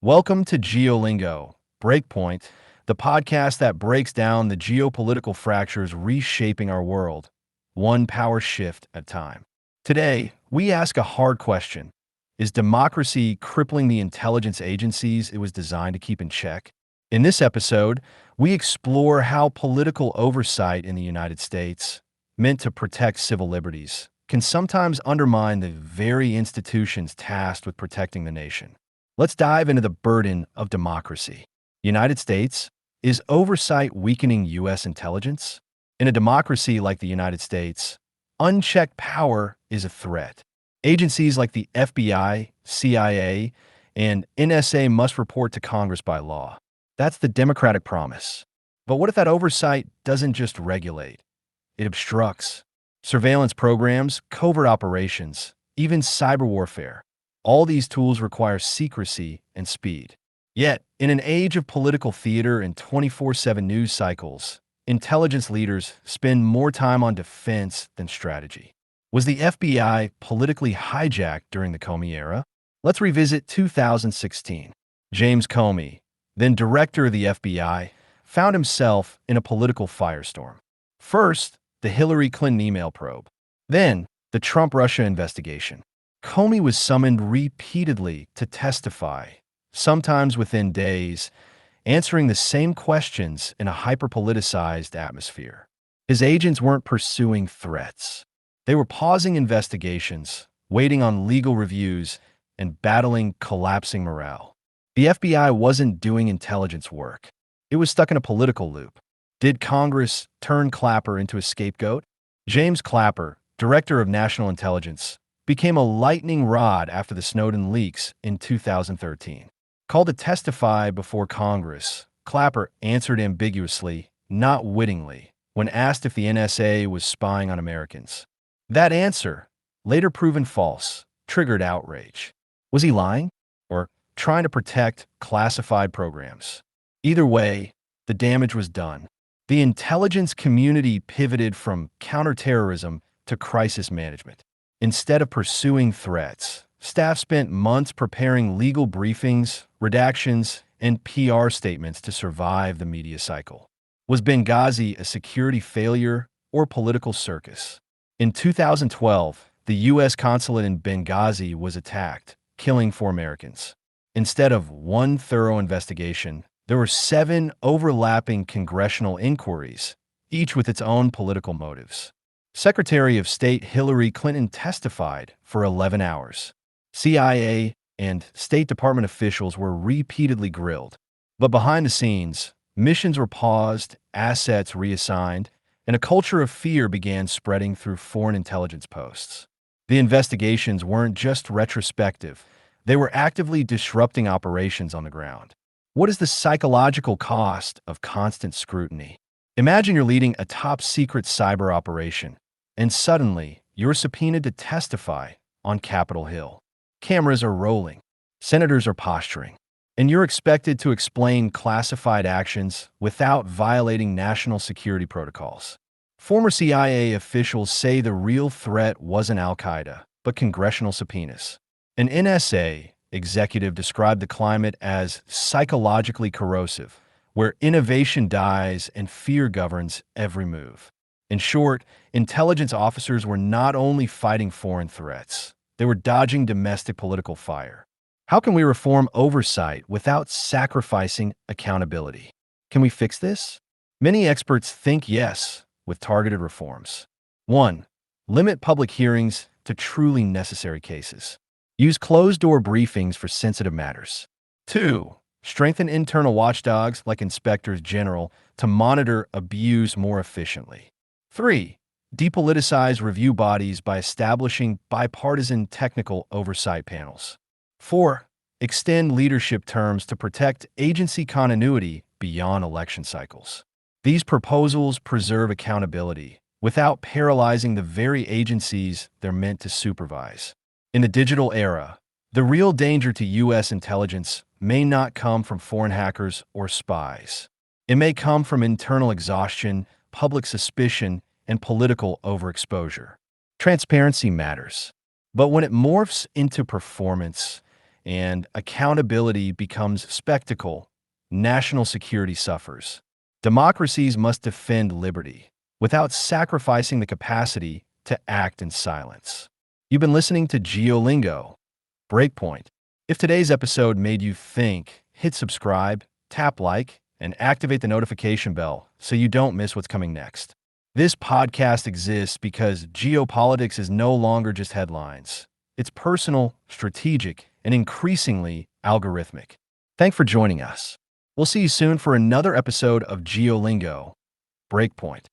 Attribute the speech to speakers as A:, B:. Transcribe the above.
A: Welcome to Geolingo, Breakpoint, the podcast that breaks down the geopolitical fractures reshaping our world, one power shift at a time. Today, we ask a hard question. Is democracy crippling the intelligence agencies it was designed to keep in check? In this episode, we explore how political oversight in the United States, meant to protect civil liberties, can sometimes undermine the very institutions tasked with protecting the nation. Let's dive into the burden of democracy. United States, is oversight weakening U.S. intelligence? In a democracy like the United States, unchecked power is a threat. Agencies like the FBI, CIA, and NSA must report to Congress by law. That's the democratic promise. But what if that oversight doesn't just regulate? It obstructs. Surveillance programs, covert operations, even cyber warfare. All these tools require secrecy and speed. Yet, in an age of political theater and 24/7 news cycles, intelligence leaders spend more time on defense than strategy. Was the FBI politically hijacked during the Comey era? Let's revisit 2016. James Comey, then director of the FBI, found himself in a political firestorm. First, the Hillary Clinton email probe. Then, the Trump-Russia investigation. Comey was summoned repeatedly to testify, sometimes within days, answering the same questions in a hyper-politicized atmosphere. His agents weren't pursuing threats. They were pausing investigations, waiting on legal reviews, and battling collapsing morale. The FBI wasn't doing intelligence work. It was stuck in a political loop. Did Congress turn Clapper into a scapegoat? James Clapper, Director of National Intelligence, became a lightning rod after the Snowden leaks in 2013. Called to testify before Congress, Clapper answered ambiguously, not wittingly, when asked if the NSA was spying on Americans. That answer, later proven false, triggered outrage. Was he lying? Or trying to protect classified programs? Either way, the damage was done. The intelligence community pivoted from counterterrorism to crisis management. Instead of pursuing threats, staff spent months preparing legal briefings, redactions, and PR statements to survive the media cycle. Was Benghazi a security failure or political circus? In 2012, the U.S. consulate in Benghazi was attacked, killing 4 Americans. Instead of one thorough investigation, there were 7 overlapping congressional inquiries, each with its own political motives. Secretary of State Hillary Clinton testified for 11 hours. CIA and State Department officials were repeatedly grilled. But behind the scenes, missions were paused, assets reassigned, and a culture of fear began spreading through foreign intelligence posts. The investigations weren't just retrospective. They were actively disrupting operations on the ground. What is the psychological cost of constant scrutiny? Imagine you're leading a top-secret cyber operation, and suddenly, you're subpoenaed to testify on Capitol Hill. Cameras are rolling, senators are posturing, and you're expected to explain classified actions without violating national security protocols. Former CIA officials say the real threat wasn't al-Qaeda, but congressional subpoenas. An NSA executive described the climate as psychologically corrosive, where innovation dies and fear governs every move. In short, intelligence officers were not only fighting foreign threats, they were dodging domestic political fire. How can we reform oversight without sacrificing accountability? Can we fix this? Many experts think yes, with targeted reforms. 1. Limit public hearings to truly necessary cases. Use closed-door briefings for sensitive matters. 2. Strengthen internal watchdogs like inspectors general to monitor abuse more efficiently. 3. Depoliticize review bodies by establishing bipartisan technical oversight panels. 4. Extend leadership terms to protect agency continuity beyond election cycles. These proposals preserve accountability without paralyzing the very agencies they're meant to supervise. In the digital era, the real danger to U.S. intelligence may not come from foreign hackers or spies. It may come from internal exhaustion, public suspicion, and political overexposure. Transparency matters. But when it morphs into performance, and accountability becomes spectacle, national security suffers. Democracies must defend liberty without sacrificing the capacity to act in silence. You've been listening to Geolingo, Breakpoint. If today's episode made you think, hit subscribe, tap like, and activate the notification bell so you don't miss what's coming next. This podcast exists because geopolitics is no longer just headlines. It's personal, strategic, and increasingly algorithmic. Thanks for joining us. We'll see you soon for another episode of Geolingo, Breakpoint.